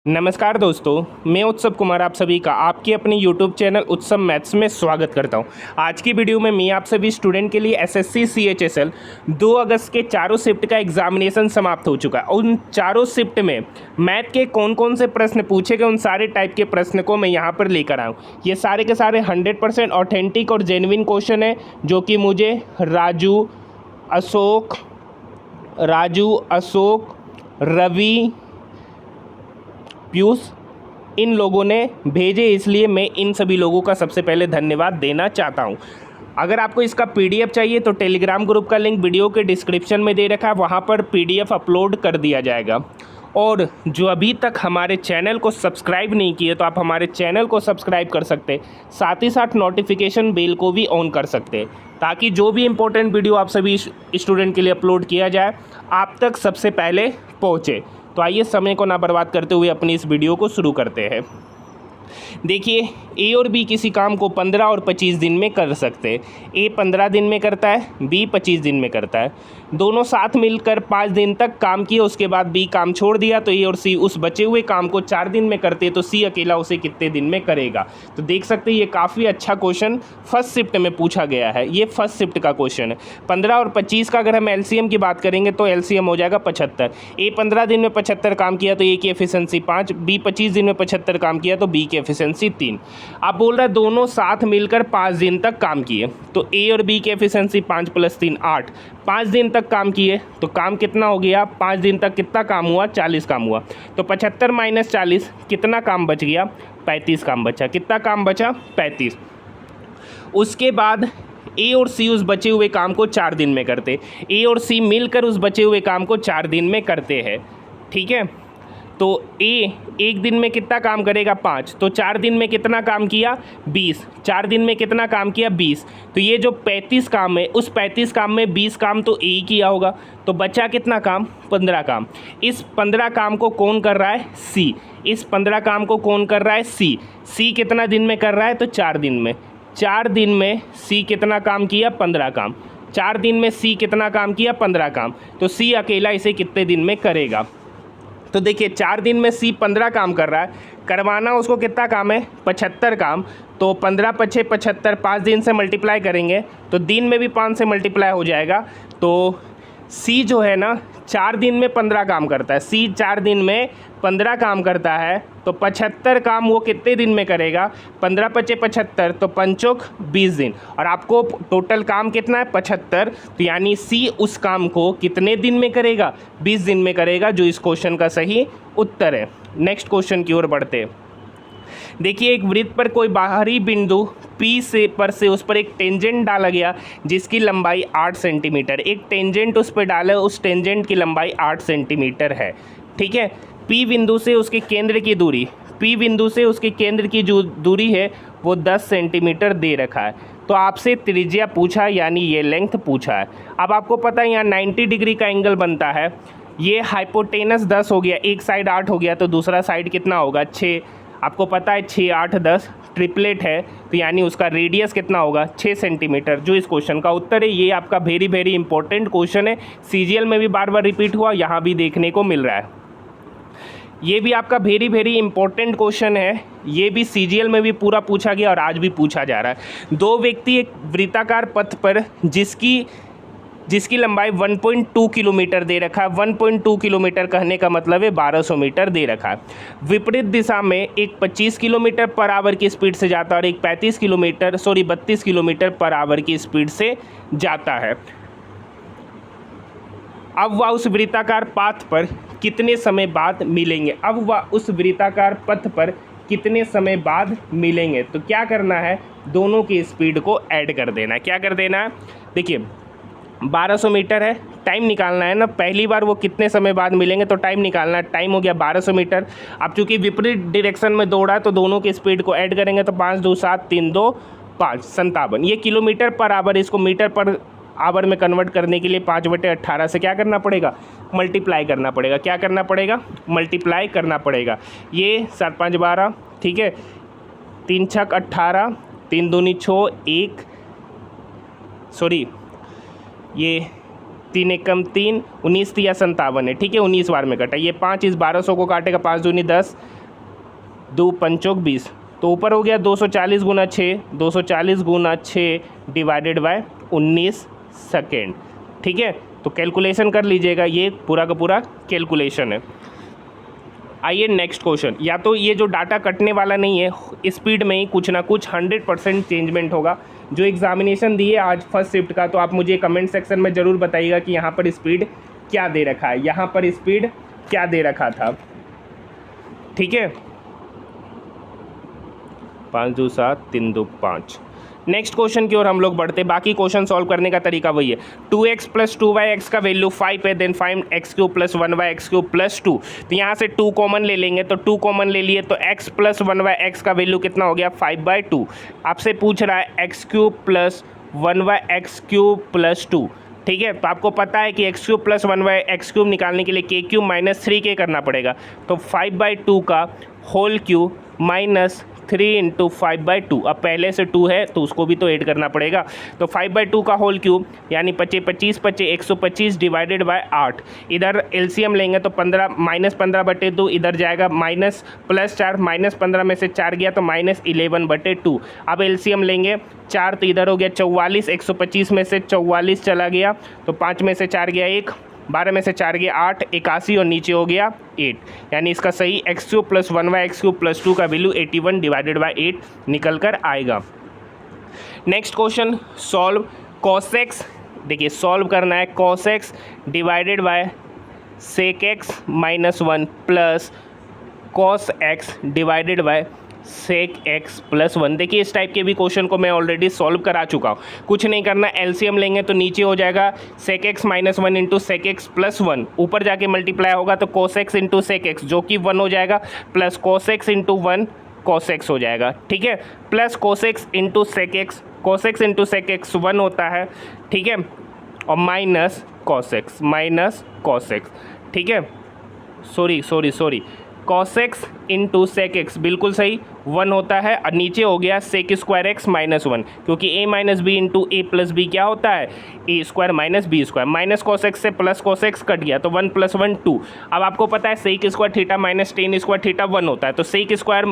नमस्कार दोस्तों, मैं उत्सव कुमार आप सभी का आपके अपने YouTube चैनल उत्सव मैथ्स में स्वागत करता हूं। आज की वीडियो में मैं आप सभी स्टूडेंट के लिए एसएससी CHSL 2 अगस्त के चारों शिफ्ट का एग्जामिनेशन समाप्त हो चुका है। उन चारों शिफ्ट में मैथ के कौन कौन से प्रश्न पूछे गए, उन सारे टाइप के प्रश्न को मैं यहाँ पर लेकर आया हूँ। ये सारे के सारे 100% ऑथेंटिक और जेन्युइन क्वेश्चन है, जो कि मुझे राजू, अशोक, रवि, पीयूष इन लोगों ने भेजे, इसलिए मैं इन सभी लोगों का सबसे पहले धन्यवाद देना चाहता हूं। अगर आपको इसका PDF चाहिए तो टेलीग्राम ग्रुप का लिंक वीडियो के डिस्क्रिप्शन में दे रखा है, वहां पर PDF अपलोड कर दिया जाएगा। और जो अभी तक हमारे चैनल को सब्सक्राइब नहीं किए तो आप हमारे चैनल को सब्सक्राइब कर सकते हैं, साथ ही साथ नोटिफिकेशन बेल को भी ऑन कर सकते हैं, ताकि जो भी इम्पोर्टेंट वीडियो आप सभी स्टूडेंट के लिए अपलोड किया जाए आप तक सबसे पहले पहुँचे। तो आइए समय को ना बर्बाद करते हुए अपनी इस वीडियो को शुरू करते हैं। देखिए, ए और बी किसी काम को 15 और 25 दिन में कर सकते हैं। ए 15 दिन में करता है, बी 25 दिन में करता है। दोनों साथ मिलकर 5 दिन तक काम किए, उसके बाद बी काम छोड़ दिया, तो ए और सी उस बचे हुए काम को 4 दिन में करते, तो सी अकेला उसे कितने दिन में करेगा। तो देख सकते हैं ये काफ़ी अच्छा क्वेश्चन फर्स्ट शिफ्ट में पूछा गया है। ये फर्स्ट शिफ्ट का क्वेश्चन है। 15 और 25 का अगर हम LCM की बात करेंगे तो LCM हो जाएगा 75। ए 15 दिन में 75 काम किया तो ए की एफिशिएंसी 5, बी 25 दिन में 75 काम किया तो बी की एफिशिएंसी 3। आप बोल रहा है दोनों साथ मिलकर 5 दिन तक काम किए, तो ए और बी की एफिशिएंसी 5 + 3 8। 5 दिन तक काम किए तो काम कितना हो गया, 5 दिन तक कितना काम हुआ, 40 काम हुआ। तो 75 - 40 कितना काम बच गया, 35 काम बचा। कितना काम बचा, 35। उसके बाद ए और सी उस बचे हुए काम को 4 दिन में करते। ए और सी मिलकर उस बचे हुए काम को 4 दिन में करते हैं, ठीक है। तो ए 1 दिन में कितना काम करेगा, 5। तो 4 दिन में कितना काम किया, 20। 4 दिन में कितना काम किया, 20। तो ये जो 35 काम है, उस 35 काम में 20 काम तो ए ही किया होगा, तो बचा कितना काम, 15 काम। इस 15 काम को कौन कर रहा है, सी। इस 15 काम को कौन कर रहा है, सी। सी कितना दिन में कर रहा है, तो 4 दिन में। 4 दिन में सी कितना काम किया, 15 काम। 4 दिन में सी कितना काम किया, 15 काम। तो सी अकेला इसे कितने दिन में करेगा। तो देखिए 4 दिन में सी 15 काम कर रहा है, करवाना उसको कितना काम है, 75 काम। तो 15 × 5 = 75, 5 दिन से मल्टीप्लाई करेंगे तो दिन में भी 5 से मल्टीप्लाई हो जाएगा। तो सी जो है ना 4 दिन में 15 काम करता है। सी 4 दिन में 15 काम करता है, तो 75 काम वो कितने दिन में करेगा, 15 × 5 = 75, तो 5 × 20 दिन। और आपको टोटल काम कितना है, 75। तो यानी सी उस काम को कितने दिन में करेगा, 20 दिन में करेगा, जो इस क्वेश्चन का सही उत्तर है। नेक्स्ट क्वेश्चन की ओर बढ़ते हैं। देखिए, एक वृत्त पर कोई बाहरी बिंदु P से उस पर एक टेंजेंट डाला गया जिसकी लंबाई 8 सेंटीमीटर। एक टेंजेंट उस पर डाला, उस टेंजेंट की लंबाई 8 सेंटीमीटर है, ठीक है। P बिंदु से उसके केंद्र की दूरी, P बिंदु से उसके केंद्र की जो दूरी है वो 10 सेंटीमीटर दे रखा है। तो आपसे त्रिज्या पूछा, यानी ये लेंथ पूछा है। अब आपको पता है यहाँ 90 डिग्री का एंगल बनता है। ये हाइपोटेनस 10 हो गया, एक साइड 8 हो गया, तो दूसरा साइड कितना होगा, 6। आपको पता है 6, 8, 10 ट्रिपलेट है, तो यानी उसका रेडियस कितना होगा, 6 सेंटीमीटर, जो इस क्वेश्चन का उत्तर है। ये आपका वेरी इंपॉर्टेंट क्वेश्चन है, CGL में भी बार बार रिपीट हुआ, यहाँ भी देखने को मिल रहा है। ये भी आपका वेरी इंपॉर्टेंट क्वेश्चन है, ये भी CGL में भी पूरा पूछा गया और आज भी पूछा जा रहा है। 2 व्यक्ति एक वृत्ताकार पथ पर जिसकी लंबाई 1.2 किलोमीटर दे रखा है। 1.2 किलोमीटर कहने का मतलब है 1200 मीटर दे रखा है। विपरीत दिशा में एक 25 किलोमीटर पर आवर की स्पीड से जाता है और एक 32 किलोमीटर पर आवर की स्पीड से जाता है। अब वह उस वृत्ताकार पथ पर कितने समय बाद मिलेंगे। तो क्या करना है, दोनों की स्पीड को ऐड कर देना है। क्या कर देना है, देखिए 1200 मीटर है, टाइम निकालना है ना। पहली बार वो कितने समय बाद मिलेंगे, तो टाइम निकालना है। टाइम हो गया 1200 मीटर। अब चूंकि विपरीत डायरेक्शन में दौड़ा है तो दोनों की स्पीड को ऐड करेंगे, तो 5 × 2 = 7, 3 × 2 = 5, 57। ये किलोमीटर पर आवर, इसको मीटर पर आवर में कन्वर्ट करने के लिए 5/18 से क्या करना पड़ेगा, मल्टीप्लाई करना पड़ेगा। क्या करना पड़ेगा, मल्टीप्लाई करना पड़ेगा। ये 7 × 5 = 12, ठीक है। 3 × 6 = 18, 3 × 2 = 6, ये 3 एकम 3, 19 तिया 57 है, ठीक है, 19 बार में कटा। ये 5 इस 1200 को काटेगा, 5 दूनी 10, 2 पंचोक 20, तो ऊपर हो गया 240 गुना 6, 240 गुना 6 डिवाइडेड बाय 19 सेकेंड, ठीक है। तो कैलकुलेशन कर लीजिएगा, ये पूरा का पूरा कैलकुलेशन है। आइए नेक्स्ट क्वेश्चन। या तो ये जो डाटा कटने वाला नहीं है, स्पीड में ही कुछ ना कुछ 100% चेंजमेंट होगा। जो एग्जामिनेशन दिए आज फर्स्ट शिफ्ट का, तो आप मुझे कमेंट सेक्शन में ज़रूर बताइएगा कि यहाँ पर स्पीड क्या दे रखा है, यहाँ पर स्पीड क्या दे रखा था, ठीक है। 5 2 7 3 2 5। नेक्स्ट क्वेश्चन की ओर हम लोग बढ़ते। बाकी क्वेश्चन सॉल्व करने का तरीका वही है। 2x प्लस 2y का वैल्यू 5 है, then find x³ plus 1y³ plus 2। तो यहाँ से 2 कॉमन ले लेंगे, तो 2 कॉमन ले लिए तो x प्लस 1y का वैल्यू कितना हो गया 5/2। आपसे पूछ रहा है x³ प्लस 1y³ प्लस 2, ठीक है। तो आपको पता है कि x³ प्लस 1y³ निकालने के लिए k³ माइनस 3k करना पड़ेगा। तो 5/2 का होल क्यूब माइनस 3 इंटू 5/2। अब पहले से 2 है तो उसको भी तो ऐड करना पड़ेगा। तो 5/2 का होल क्यूब यानी 25 25 25 125 डिवाइडेड बाय 8। इधर एलसीएम लेंगे तो 15 माइनस 15/2 इधर जाएगा, माइनस प्लस 4, माइनस 15 में से 4 गया तो माइनस 11/2। अब एलसीएम लेंगे 4 तो इधर हो गया 44, 125 में से 44 चला गया तो 5 में से 4 गया 1, 12 में से 4 गया 8, 81 और नीचे हो गया 8। यानी इसका सही x³ प्लस 1y³ प्लस 2 का वैल्यू 81 डिवाइडेड बाय 8 निकल कर आएगा। Next question solve cos x। देखिए सॉल्व करना है cos x divided by sec x minus 1 plus cos x divided by sec x plus 1। देखिए इस टाइप के भी क्वेश्चन को मैं ऑलरेडी सॉल्व करा चुका हूँ। कुछ नहीं करना, एलसीएम लेंगे तो नीचे हो जाएगा sec x minus 1 into sec x plus 1, ऊपर जाके मल्टीप्लाई होगा तो cos x into sec x जो कि 1 हो जाएगा, plus cos x into 1 cos x हो जाएगा, ठीक है, plus cos x into sec x, cos x into sec x 1 होता है, ठीक है, और माइनस cos x, ठीक है, sorry cos x into sec x बिल्कुल सही 1 होता है, और नीचे हो गया sec स्क्वायर x माइनस 1, क्योंकि a minus B into A plus B क्या होता है a square minus B square, minus cos x से प्लस cos x कट गया तो 1 प्लस 1 2। अब आपको पता है sec square theta minus tan square theta 1 होता है, तो sec स्क्वायर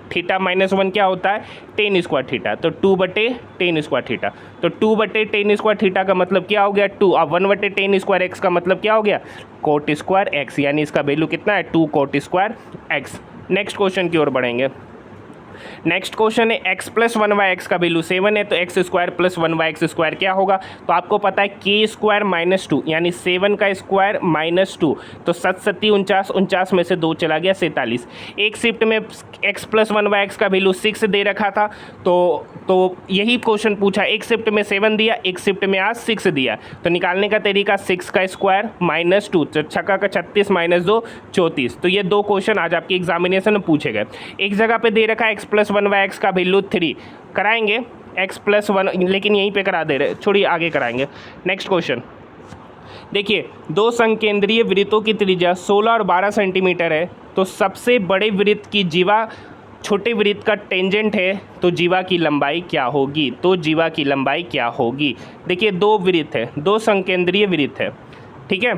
थीटा माइनस 1 क्या होता है tan स्क्वायर थीटा, तो 2/tan स्क्वायर थीटा, तो 2/tan स्क्वायर थीटा का मतलब क्या हो गया 2, अब 1/tan स्क्वायर x का मतलब क्या हो गया cot स्क्वायर x, यानी इसका वैल्यू कितना है 2 cot square x। Next question की ओर बढ़ेंगे। नेक्स्ट क्वेश्चन है x प्लस 1y का वैल्यू 7 है, तो x square plus 1y square क्या होगा, तो आपको पता है k स्क्वायर माइनस 2 यानी 7 का स्क्वायर माइनस 2, तो 7 7 49, 49 में से 2 चला गया 47। एक शिफ्ट में x प्लस 1y का वैल्यू 6 दे रखा था, तो यही क्वेश्चन पूछा, एक शिफ्ट में 7 दिया, एक शिफ्ट में आज 6 दिया, तो निकालने का तरीका 6 का स्क्वायर माइनस 2, तो छक्का का 36 माइनस 2 34। तो ये 2 क्वेश्चन आज आपके एग्जामिनेशन में पूछे गए। एक जगह पे दे रखा है x प्लस 1y का वैल्यू 3, कराएंगे x प्लस 1, लेकिन यहीं पे करा दे रहे, छोड़िए आगे कराएंगे। नेक्स्ट क्वेश्चन देखिए, 2 संकेंद्रीय वृत्तों की त्रिज्या 16 और 12 सेंटीमीटर है, तो सबसे बड़े वृत्त की जीवा छोटे वृत्त का टेंजेंट है, तो जीवा की लंबाई क्या होगी, तो जीवा की लंबाई क्या होगी। देखिए 2 वृत्त है, 2 संकेंद्रीय वृत्त है, ठीक है।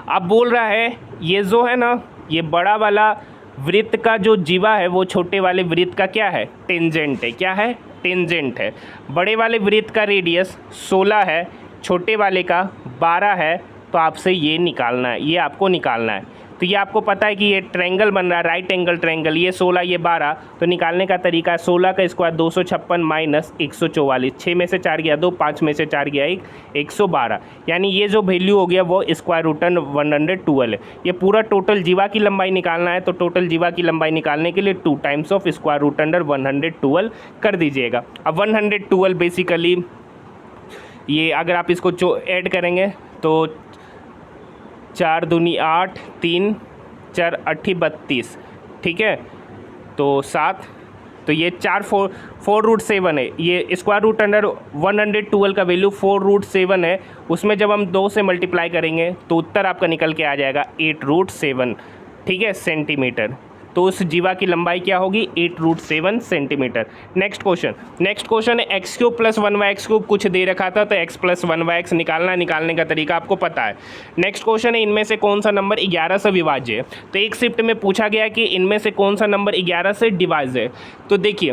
अब बोल रहा है ये जो है ना, ये बड़ा वाला वृत्त का जो जीवा है वो छोटे वाले वृत्त का क्या है टेंजेंट है, क्या है टेंजेंट है। बड़े वाले वृत्त का रेडियस 16 है, छोटे वाले का 12 है, तो आपसे ये निकालना है, ये आपको निकालना है। तो ये आपको पता है कि ये ट्रायंगल बन रहा है, राइट एंगल ट्रायंगल, ये 16 ये 12, तो निकालने का तरीका है 16 का स्क्वायर 256 माइनस 144, 6 में से 4 गया 2, 5 में से 4 गया 1, 112, यानी ये जो वैल्यू हो गया वो स्क्वायर रूट 112 है। ये पूरा टोटल जीवा की लंबाई निकालना है, तो टोटल जीवा की लंबाई निकालने के लिए 2 टाइम्स ऑफ स्क्वायर रूट 112 कर दीजिएगा। अब 112 बेसिकली ये अगर आप इसको ऐड करेंगे तो 4 दूनी 8, 3 4 8 32, ठीक है, तो 7, तो ये 4 रूट 7 है, ये स्क्वायर रूट 112 का वैल्यू 4 रूट 7 है, उसमें जब हम 2 से मल्टीप्लाई करेंगे तो उत्तर आपका निकल के आ जाएगा 8 रूट 7, ठीक है, सेंटीमीटर। तो उस जीवा की लंबाई क्या होगी 8√7 सेंटीमीटर। नेक्स्ट क्वेश्चन है एक्स क्यूब प्लस 1y(x³) कुछ दे रखा था तो x प्लस 1y(x) निकालने का तरीका आपको पता है। नेक्स्ट क्वेश्चन है इनमें से कौन सा नंबर 11 से विभाज्य है। तो एक शिफ्ट में पूछा गया कि इनमें से कौन सा नंबर 11 से डिवाइज है। तो देखिए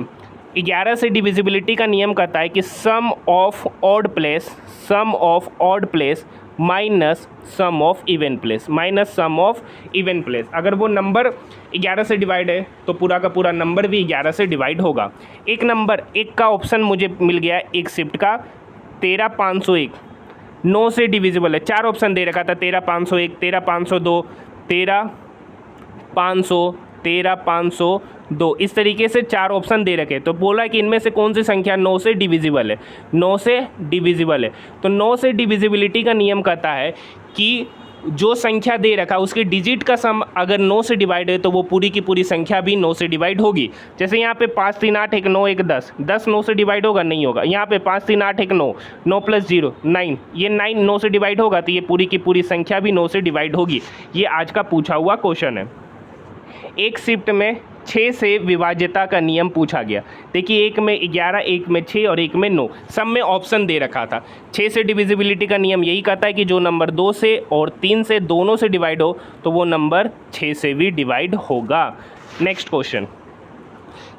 11 से डिविजिबिलिटी का नियम कहता है कि sum of odd place minus sum of even place. अगर वो नंबर 11 से डिवाइड है तो पूरा का पूरा नंबर भी 11 से डिवाइड होगा। एक का ऑप्शन मुझे मिल गया एक शिफ्ट का 13501 9 से डिविजिबल है। 4 ऑप्शन दे रखा था 13501, 13502, 13500, 13502, इस तरीके से 4 ऑप्शन दे रखे। तो बोला कि इनमें से कौन सी संख्या 9 से डिविजिबल है। 9 से डिविजिबल है तो 9 से डिविजिबिलिटी का नियम कहता है कि जो संख्या दे रखा उसके डिजिट का सम अगर 9 से डिवाइड है तो वो पूरी की पूरी संख्या भी 9 से डिवाइड होगी। जैसे यहाँ पे 5 3 8 1 9 1 10, 10 9 से डिवाइड होगा नहीं होगा। यहाँ पे 5 3 8 1 9, 9 + 0 9, ये 9 9 से डिवाइड होगा तो ये पूरी की पूरी संख्या भी 9 से डिवाइड होगी। ये आज का पूछा हुआ क्वेश्चन है। एक शिफ्ट में 6 से विभाज्यता का नियम पूछा गया। देखिए एक में 11, एक में 6 और एक में 9, सब में ऑप्शन दे रखा था। 6 से डिविजिबिलिटी का नियम यही कहता है कि जो नंबर 2 से और 3 से दोनों से डिवाइड हो तो वो नंबर 6 से भी डिवाइड होगा। Next question,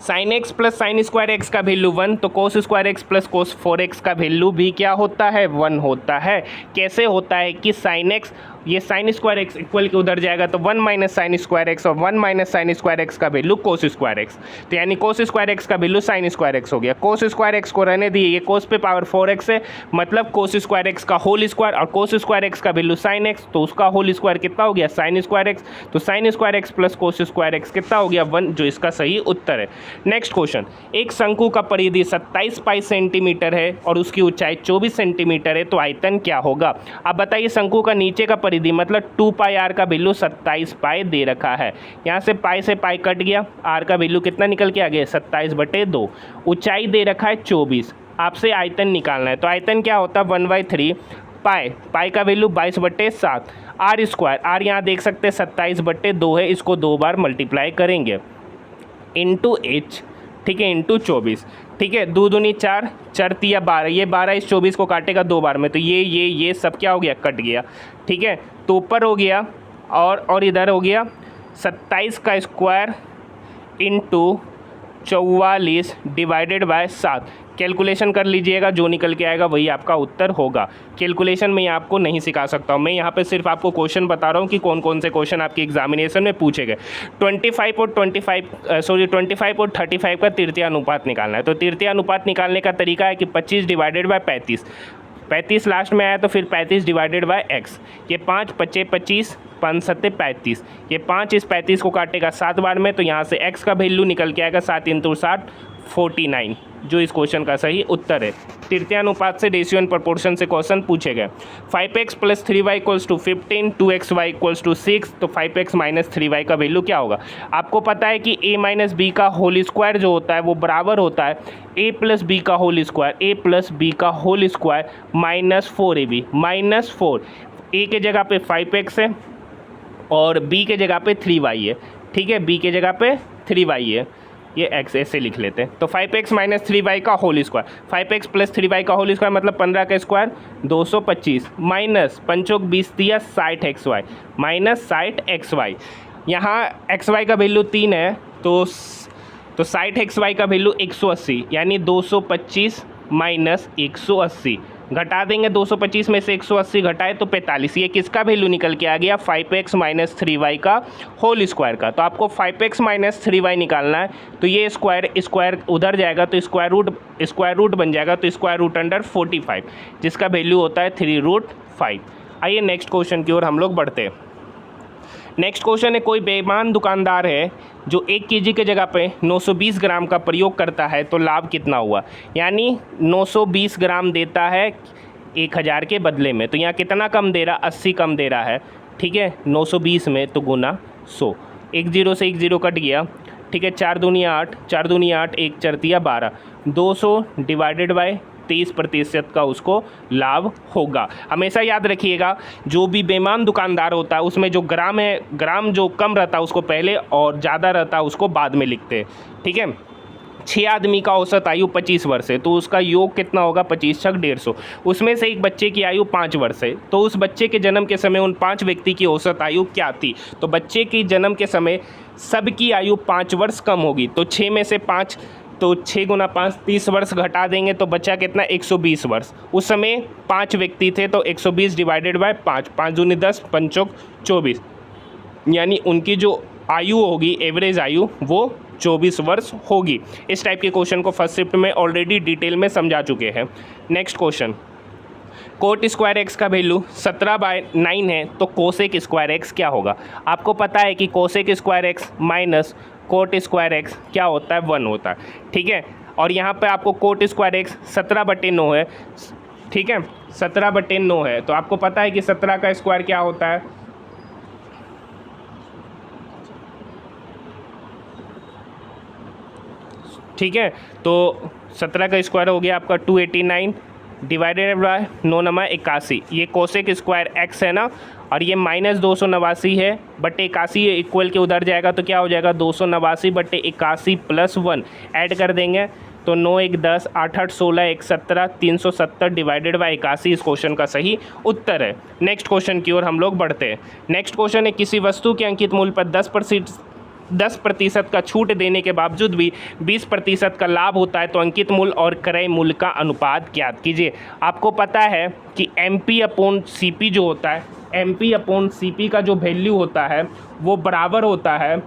sin x plus sine square x का वैल्यू 1 तो cos square x plus cos 4x का वैल्यू भी क्या होता है 1 होता है। कैसे होता है कि sin x ये साइन स्क्वायर एक्स इक्वल के उधर जाएगा तो 1 माइनस साइन स्क्वायर एक्स और 1 माइनस साइन स्क्वायर एक्स का वैल्यू कोस स्क्वायर एक्स। तो यानी कोस स्क्वायर एक्स का वैल्यू साइन स्क्वायर एक्स हो गया। कोस स्क्वायर एक्स को रहने दिए, ये कोस पे पावर 4x है मतलब कोस स्क्वायर एक्स का होल स्क्वायर और कोस स्क्वायर एक्स का वैल्यू साइन एक्स तो उसका होल स्क्वायर कितना हो गया साइन स्क्वायर एक्स। तो sine square x plus cos square x कितना हो गया 1 जो इसका सही उत्तर है। नेक्स्ट क्वेश्चन, एक शंकु का परिधि 27 पाई सेंटीमीटर है और उसकी ऊंचाई 24 सेंटीमीटर है तो आयतन क्या होगा। अब बताइए शंकु का नीचे का परिधि मतलब 2 पाई आर का वैल्यू 27 पाई दे रखा है। यहाँ से पाई से पाई कट गया, आर का वैल्यू कितना निकल के आ गया 27/2। ऊंचाई दे रखा है 24, आपसे आयतन निकालना है तो आयतन क्या होता है 1/3 पाई का वैल्यू 22/7 आर स्क्वायर। आर यहाँ देख सकते हैं 27/2 है, इसको 2 बार मल्टीप्लाई करेंगे इंटू एच, ठीक है, इंटू 24, ठीक है। 2 दूनी 4, 4 तिया 12, ये 12 इस 24 को काटेगा 2 बार में तो ये सब क्या हो गया कट गया, ठीक है। तो ऊपर हो गया और इधर हो गया 27 का square into 44 divided by 7। Calculation कर लीजिएगा, जो निकल के आएगा वही आपका उत्तर होगा। कैलकुलेशन में आपको नहीं सिखा सकता हूँ, मैं यहाँ पे सिर्फ आपको क्वेश्चन बता रहा हूँ कि कौन कौन से क्वेश्चन आपके एग्जामिनेशन में पूछे गए। 25 और 35 का तृतीय अनुपात निकालना है। तो तृतीय अनुपात निकालने का तरीका है कि 25 डिवाइडेड बाय 35 लास्ट में आया तो फिर 35 डिवाइडेड बाय एक्स। ये 5 5 25, 5 7 35, ये 5 इस 35 को काटेगा 7 बार में तो यहाँ से x का वैल्यू निकल के आएगा 7 × 7 49, जो इस क्वेश्चन का सही उत्तर है। तृतीय अनुपात से रेशियो एंड प्रोपोर्शन से क्वेश्चन पूछे गए। 5x plus 3y equals to 15, 2xy equals to 6 तो 5x माइनस 3y का वैल्यू क्या होगा। आपको पता है कि a माइनस बी का होल स्क्वायर जो होता है वो बराबर होता है a प्लस बी का whole square, minus 4ab minus 4। a के जगह पे 5x है और b के जगह पे 3y है, ठीक है, b के जगह पे 3y है, ये x ऐसे लिख लेते हैं। तो 5x माइनस 3y का whole square, 5x plus 3y का होल स्क्वायर मतलब 15 का स्क्वायर 225 माइनस 5 × 20 दिया 60xy माइनस 60xy। यहाँ xy का वैल्यू 3 है तो 60xy का वैल्यू 180 यानी 225 माइनस 180। घटा देंगे 225 में से 180 घटाए तो 45। ये किसका वैल्यू निकल के आ गया 5x माइनस 3y का होल स्क्वायर का। तो आपको 5x माइनस 3y निकालना है तो ये स्क्वायर उधर जाएगा तो स्क्वायर रूट बन जाएगा तो स्क्वायर रूट अंडर 45 जिसका वैल्यू होता है 3√5। आइए नेक्स्ट क्वेश्चन की ओर हम लोग बढ़ते हैं। नेक्स्ट क्वेश्चन है, कोई बेईमान दुकानदार है जो 1 kg के जगह पे 920 ग्राम का प्रयोग करता है तो लाभ कितना हुआ। यानी 920 ग्राम देता है 1000 के बदले में तो यहाँ कितना कम दे रहा 80 कम दे रहा है, ठीक है। 920 में तो गुना 100, 1 0 से 1 0 कट गया, ठीक है। 4 दूनी 8, 4 दूनी 8, 1 4 12, 200 डिवाइडेड बाय 23% का उसको लाभ होगा। हमेशा याद रखिएगा, जो भी बेईमान दुकानदार होता है उसमें जो ग्राम है, ग्राम जो कम रहता है उसको पहले और ज़्यादा रहता है उसको बाद में लिखते हैं, ठीक है। 6 आदमी का औसत आयु 25 वर्ष है, तो उसका योग कितना होगा, 25 छक 150। उसमें से एक बच्चे की आयु 5 वर्ष है, तो उस बच्चे के जन्म के समय उन 5 व्यक्ति की औसत आयु क्या थी। तो बच्चे की जन्म के समय सबकी आयु 5 वर्ष कम होगी, तो 6 में से 5, तो 6 गुना 5 30 वर्ष घटा देंगे तो बचा कितना, 120 वर्ष। उस समय 5 व्यक्ति थे, तो 120 डिवाइडेड बाय 5, 5 दूनी 10, 5 चौक 24, यानी उनकी जो आयु होगी, एवरेज आयु, वो 24 वर्ष होगी। इस टाइप के क्वेश्चन को फर्स्ट शिफ्ट में ऑलरेडी डिटेल में समझा चुके हैं। Next question, coat square x का वैल्यू 17/9 है, तो कोसेक स्क्वायर एक्स क्या होगा। आपको पता है कि cosec square x minus cot square x क्या होता है, 1 होता है, ठीक है। और यहाँ पे आपको कोट स्क्वायर एक्स 17/9 है, ठीक है, 17/9 है, तो आपको पता है कि 17 का स्क्वायर क्या होता है, ठीक है। तो 17 का स्क्वायर हो गया आपका 289 डिवाइडेड बाय 9×81, ये कोसेक स्क्वायर एक्स है ना, और ये -289 है बटे 81 इक्वल के उधर जाएगा तो क्या हो जाएगा, 289 बटे 81 + 1 ऐड कर देंगे तो 9 1 10, 8 8 16 1 17, 370 डिवाइडेड बाय 81 इस क्वेश्चन का सही उत्तर है। नेक्स्ट क्वेश्चन की ओर हम लोग बढ़ते हैं। नेक्स्ट क्वेश्चन है, किसी वस्तु के अंकित मूल्य पर 10% का छूट देने के बावजूद भी 20% का लाभ होता है, तो अंकित मूल्य और क्रय मूल्य का अनुपात ज्ञात कीजिए। आपको पता है कि MP/CP जो होता है, MP/CP का जो वैल्यू होता है वो बराबर होता है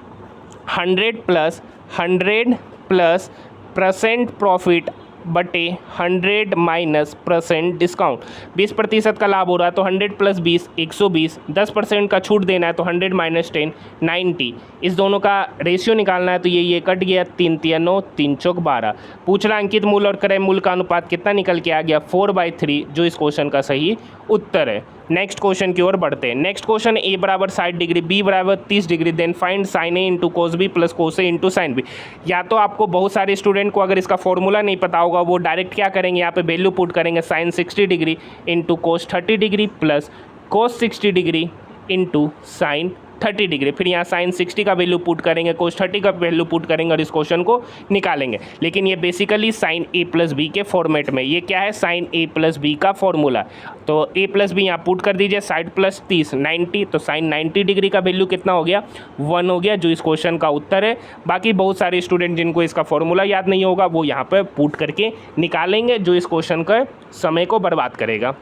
100+100% प्रॉफिट बटे 100 - डिस्काउंट। 20% का लाभ हो रहा है तो 100 + 20 120, 10% का छूट देना है तो 100 - 10 90। इस दोनों का रेशियो निकालना है तो ये कट गया, 3 3 9, 3 चौक 12। पूछ रहा अंकित मूल्य और क्रय मूल्य का अनुपात कितना निकल के आ गया, 4/3, जो इस क्वेश्चन का सही उत्तर है। नेक्स्ट क्वेश्चन की ओर बढ़ते हैं। Next question, A = 60 degree, B = 30 degree, then find sin A × cos B + cos A × sin B। या तो आपको बहुत सारे स्टूडेंट को अगर इसका फॉर्मूला नहीं पता होगा, वो डायरेक्ट क्या करेंगे, यहाँ पे वैल्यू पुट करेंगे, sin 60 degree × cos 30 degree + cos 60 degree × sin 30 degree. फिर यहाँ sin 60 का वैल्यू पुट करेंगे, cos 30 का वैल्यू पुट करेंगे और इस क्वेश्चन को निकालेंगे। लेकिन ये बेसिकली sin A + B के फॉर्मेट में, ये क्या है, sin A + B का फॉर्मूला। तो A + B यहाँ पुट कर दीजिए, 60 + 30 90, तो sin 90 डिग्री का वैल्यू कितना हो गया, 1 हो गया, जो इस क्वेश्चन का उत्तर है। बाकी बहुत सारे स्टूडेंट जिनको इसका फॉर्मूला याद नहीं होगा वो यहाँ पर पुट करके निकालेंगे, जो इस क्वेश्चन का समय को बर्बाद करेगा।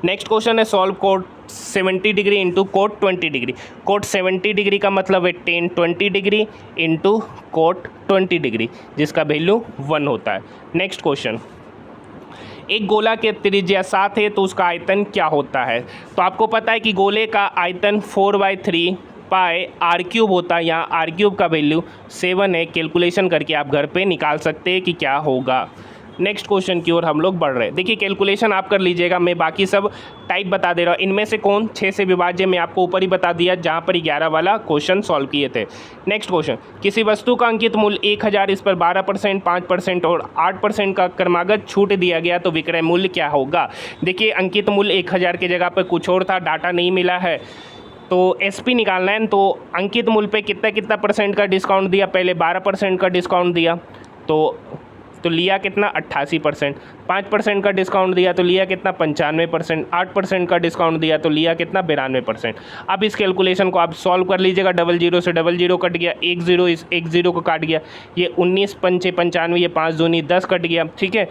नेक्स्ट क्वेश्चन है, solve cot 70 degree × cot 20 degree. Cot 70 degree का मतलब है tan 20 डिग्री × कोट 20 डिग्री, जिसका वैल्यू 1 होता है। नेक्स्ट क्वेश्चन, एक गोला के त्रिज्या 7 है तो उसका आयतन क्या होता है। तो आपको पता है कि गोले का आयतन 4/3 पाई r³ होता है। यहाँ r³ का वैल्यू 7 है, कैलकुलेशन करके आप घर पे निकाल सकते हैं कि क्या होगा। नेक्स्ट क्वेश्चन की ओर हम लोग बढ़ रहे हैं। देखिए कैलकुलेशन आप कर लीजिएगा, मैं बाकी सब टाइप बता दे रहा हूँ। इनमें से कौन 6 से विभाज्य मैं आपको ऊपर ही बता दिया जहाँ पर 11 वाला क्वेश्चन सॉल्व किए थे। नेक्स्ट क्वेश्चन, किसी वस्तु का अंकित मूल्य 1000, इस पर 12%, 5% और 8% का क्रमागत छूट दिया गया, तो विक्रय मूल्य क्या होगा। देखिए अंकित मूल्य 1000 की जगह पर कुछ और था, डाटा नहीं मिला है, तो SP निकालना है। तो अंकित मूल्य पे कितना % का डिस्काउंट दिया, पहले 12% का डिस्काउंट दिया तो लिया कितना 88%, 5% का डिस्काउंट दिया तो लिया कितना 95%, 8% का डिस्काउंट दिया तो लिया कितना 92%। अब इस कैलकुलेशन को आप सॉल्व कर लीजिएगा। 00 से 00 कट गया, 10 इस 10 को काट गया, ये 19 पंचे 95, ये 5 दूनी 10 कट गया, ठीक है।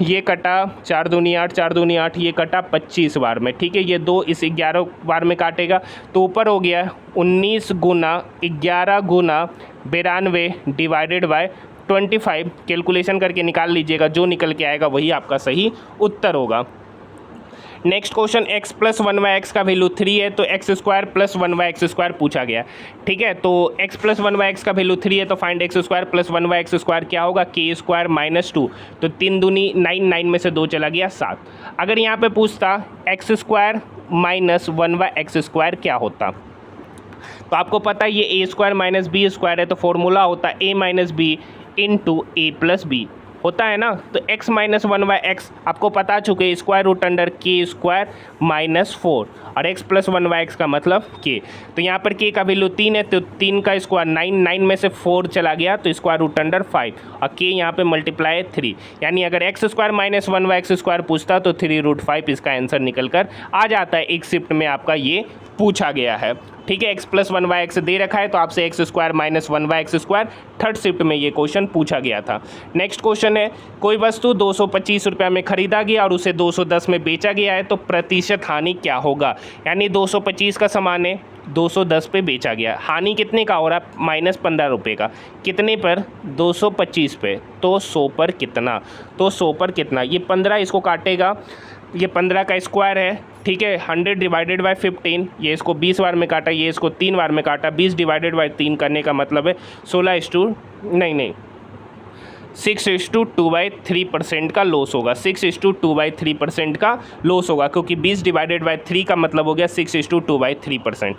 ये कटा 4 दूनी 8, 4 दूनी 8, ये कटा 25 बार में, ठीक है। ये 2 इस 11 बार में काटेगा तो ऊपर हो गया 19 × 11 × 92 डिवाइडेड बाय 25। कैलकुलेशन करके निकाल लीजिएगा, जो निकल के आएगा वही आपका सही उत्तर होगा। नेक्स्ट क्वेश्चन, x + 1y(x) का वैल्यू 3 है तो x² + 1y(x²) पूछा गया, ठीक है। तो x + 1y(x) का वैल्यू 3 है तो फाइंड x² + 1y(x²) क्या होगा, k² - 2, तो 3 दूनी 9, 9 में से 2 चला गया 7। अगर यहाँ पे पूछता x² - 1y(x²) क्या होता, तो आपको पता है ये a² - b² है, तो फॉर्मूला होता है a - b × a + b। होता है ना, तो x माइनस 1/x आपको पता चुके square root under k square minus 4 और x प्लस 1/x का मतलब k। तो यहाँ पर k का वैल्यू 3 है, तो 3 का स्क्वायर 9, 9 में से 4 चला गया तो स्क्वायर रूट अंडर 5 और k यहाँ पे मल्टीप्लाई 3, यानी अगर x square minus 1/x square पूछता तो 3√5 इसका आंसर निकल कर आ जाता है। एक शिफ्ट में आपका ये पूछा गया है, ठीक है। x प्लस 1/x दे रखा है तो आपसे x square minus 1/x square third shift में ये क्वेश्चन पूछा गया था। नेक्स्ट क्वेश्चन है, कोई वस्तु 225 रुपये में खरीदा गया और उसे 210 में बेचा गया है तो प्रतिशत हानि क्या होगा। यानी 225 का सामान है, 210 पे बेचा गया, हानि कितने का हो रहा है, माइनस 15 रुपये का, कितने पर, 225 पे, तो 100 पर कितना, तो 100 पर कितना, ये 15 इसको काटेगा, ये 15 का स्क्वायर है, ठीक है। 100 डिवाइडेड बाय 15, ये इसको 20 बार में काटा, ये इसको 3 बार में काटा, 20 डिवाइडेड बाय 3 करने का मतलब है 6:2/3% का लॉस होगा, 6:2/3% का लॉस होगा, क्योंकि 20 डिवाइडेड बाय 3 का मतलब हो गया 6:2/3%।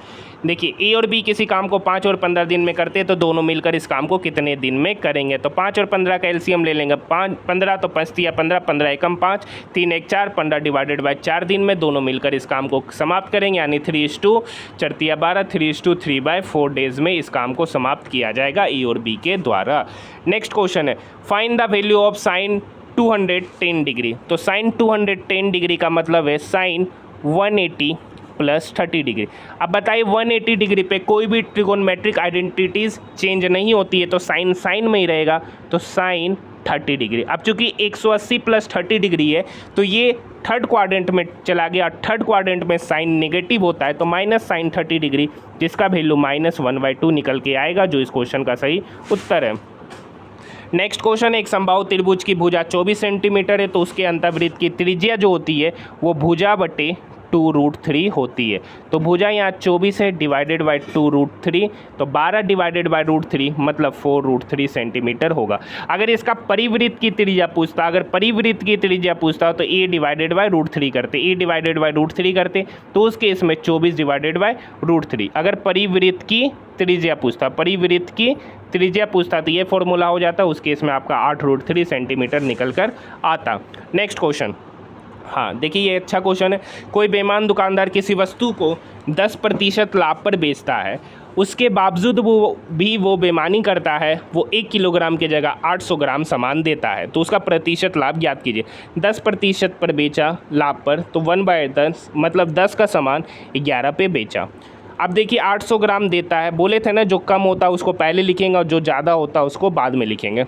देखिए ए और बी किसी काम को 5 और 15 दिन में करते हैं तो दोनों मिलकर इस काम को कितने दिन में करेंगे। तो 5 और 15 का एलसीएम ले लेंगे, 15 तो 5 या 15, 15 एकम 5, 3 1 4, 15 डिवाइडेड बाय 4 दिन में दोनों मिलकर इस काम को समाप्त करेंगे, यानी 3:4 3:3/4 डेज में इस काम को समाप्त किया जाएगा ए और बी के द्वारा। नेक्स्ट क्वेश्चन है, find the value of sine 210 degree. तो साइन 210 डिग्री का मतलब है साइन 180 प्लस 30 डिग्री। अब बताइए 180 डिग्री पे कोई भी ट्रिगोनमेट्रिक आइडेंटिटीज़ चेंज नहीं होती है तो साइन साइन में ही रहेगा, तो साइन 30 डिग्री। अब चूंकि 180 प्लस 30 डिग्री है तो ये थर्ड क्वाड्रेंट में चला गया, थर्ड क्वाड्रेंट में साइन नेगेटिव होता है तो माइनस साइन 30 डिग्री, जिसका वैल्यू -1/2 निकल के आएगा, जो इस क्वेश्चन का सही उत्तर है। नेक्स्ट क्वेश्चन है, एक समबाहु त्रिभुज की भुजा 24 सेंटीमीटर है तो उसके अंतर्वृत्त की त्रिज्या जो होती है वो भुजा बटे 2√3 होती है। तो भुजा यहाँ 24 है डिवाइडेड बाई 2√3, तो 12 डिवाइडेड बाई √3 मतलब 4√3 सेंटीमीटर होगा। अगर इसका परिवृत्त की त्रिज्या पूछता, अगर परिवृत्त की त्रिज्या पूछता तो a डिवाइडेड बाई √3 करते, a डिवाइडेड बाई √3 करते, तो उस केस में 24 डिवाइडेड बाई √3। अगर परिवृत्त की त्रिज्या पूछता, परिवृत्त की त्रिज्या पूछता तो ये फॉर्मूला हो जाता, उस केस में आपका 8√3 सेंटीमीटर निकल कर आता। नेक्स्ट क्वेश्चन, हाँ देखिए ये अच्छा क्वेश्चन है। कोई बेईमान दुकानदार किसी वस्तु को 10% लाभ पर बेचता है, उसके बावजूद वो बेईमानी करता है, वो 1 किलोग्राम की जगह 800 ग्राम सामान देता है, तो उसका प्रतिशत लाभ ज्ञात कीजिए। 10% पर बेचा लाभ पर, तो 1/10 मतलब 10 का सामान 11 पे बेचा। अब देखिए 800 ग्राम देता है, बोले थे ना जो कम होता है उसको पहले लिखेंगे और जो ज़्यादा होता है उसको बाद में लिखेंगे।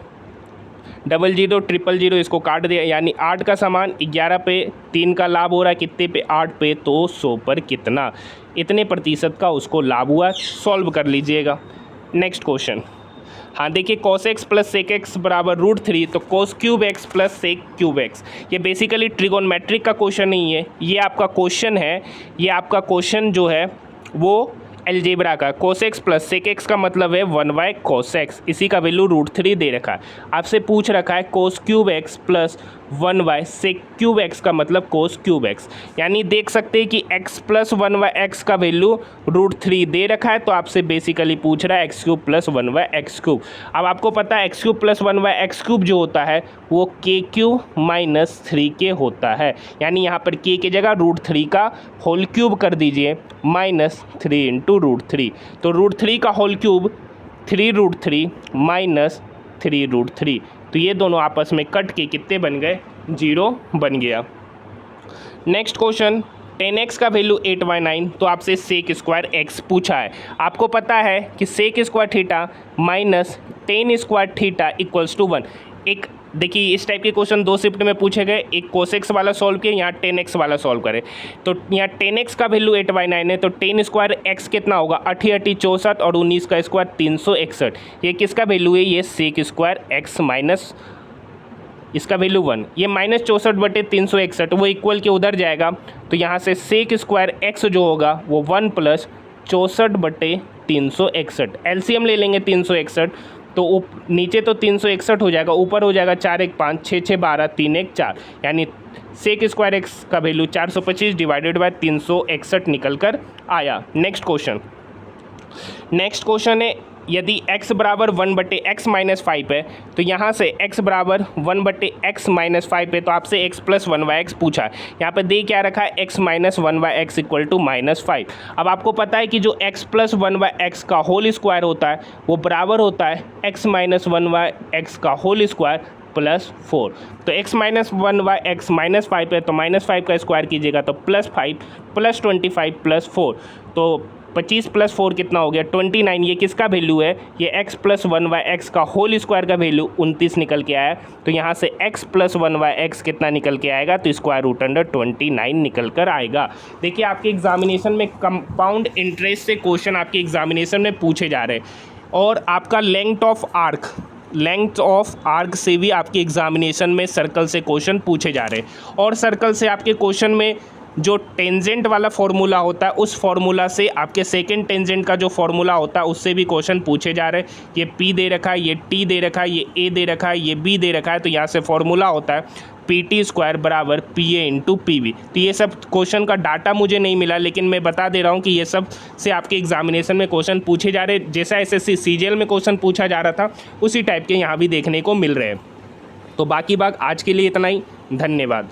00 000 इसको काट दिया, यानी 8 का सामान 11 पे, 3 का लाभ हो रहा है कितने पे, 8 पे, तो 100 पर कितना, इतने प्रतिशत का उसको लाभ हुआ। सॉल्व कर लीजिएगा। नेक्स्ट क्वेश्चन, हाँ देखिए cos x plus sec x बराबर √3, तो cos cube x plus sec cube x, ये बेसिकली ट्रिगोनमेट्रिक का क्वेश्चन नहीं है, ये आपका क्वेश्चन है, ये आपका क्वेश्चन जो है वो एलजेब्रा का। cos x plus sec x का मतलब है 1/cos x, इसी का वैल्यू √3 दे रखा है। आपसे पूछ रखा है cos cube x plus 1/sec cube x का मतलब cos क्यूब x, यानी देख सकते हैं कि x प्लस 1/x का वैल्यू √3 दे रखा है, तो आपसे बेसिकली पूछ रहा है x³ प्लस 1/x³। अब आपको पता है x³ प्लस 1/x³ जो होता है वो k³ माइनस 3k होता है, यानी यहाँ पर k की जगह √3 का होल क्यूब कर दीजिए, -3 × √3, तो √3 का होल क्यूब 3√3 माइनस 3√3, तो ये दोनों आपस में कट के कितने बन गए, 0 बन गया। नेक्स्ट क्वेश्चन, 10x का वैल्यू 8/9, तो आपसे सेक स्क्वायर x पूछा है। आपको पता है कि sec square theta minus 10 square theta equals to 1। एक देखिए इस टाइप के क्वेश्चन 2 शिफ्ट में पूछे गए, एक cos x वाला सॉल्व किए, यहाँ 10x वाला सॉल्व करें। तो यहाँ 10x का वैल्यू 8/9 है, तो 10 स्क्वायर x कितना होगा, 8 64 और 19 का स्क्वायर 361। ये किसका वैल्यू है, ये सेक स्क्वायर x माइनस इसका वैल्यू 1, ये -64/361 वो इक्वल के उधर जाएगा, तो यहाँ से सेक स्क्वायर x जो होगा वो 1 + 64/361। एलसीएम ले लेंगे 361, तो नीचे तो 361 हो जाएगा, ऊपर हो जाएगा 4 1 5 6 6 12 3 1 4, यानी सेक स्क्वायर x का वैल्यू 425 डिवाइडेड बाय 361 निकल कर आया। नेक्स्ट क्वेश्चन है यदि x बराबर 1/x-5 है तो यहाँ से x बराबर 1/x-5 है, तो आपसे x + 1/x पूछा है। यहाँ पे दे क्या रखा है, x - 1/x = -5। अब आपको पता है कि जो x + 1/x का होल स्क्वायर होता है वो बराबर होता है x - 1/x का होल स्क्वायर +4। तो x - 1/x -5 है, तो -5 का स्क्वायर कीजिएगा तो +5 + 25 + 4, तो 25 + 4 कितना हो गया, 29। ये किसका वैल्यू है, ये x + 1/x का होल स्क्वायर का वैल्यू 29 निकल के आया। तो यहाँ से x + 1/x कितना निकल के आएगा, तो √29 निकल कर आएगा। देखिए आपके एग्जामिनेशन में कंपाउंड इंटरेस्ट से क्वेश्चन आपके एग्जामिनेशन में पूछे जा रहे हैं, और आपका लेंथ ऑफ आर्क से भी आपके एग्जामिनेशन में सर्कल से क्वेश्चन पूछे जा रहे हैं। और सर्कल से आपके क्वेश्चन में जो टेंजेंट वाला फॉर्मूला होता है उस फॉर्मूला से, आपके सेकंड टेंजेंट का जो फॉर्मूला होता है उससे भी क्वेश्चन पूछे जा रहे हैं। ये P दे रखा है, ये T दे रखा है, ये A दे रखा है, ये B दे रखा है, तो यहाँ से फॉर्मूला होता है PT² = PA × PB। तो ये सब क्वेश्चन का डाटा मुझे नहीं मिला, लेकिन मैं बता दे रहा हूँ कि ये सब से आपके एग्जामिनेशन में क्वेश्चन पूछे जा रहे हैं। जैसा SSC CGL में क्वेश्चन पूछा जा रहा था उसी टाइप के यहाँ भी देखने को मिल रहे हैं। तो बाकी बात आज के लिए इतना ही, धन्यवाद।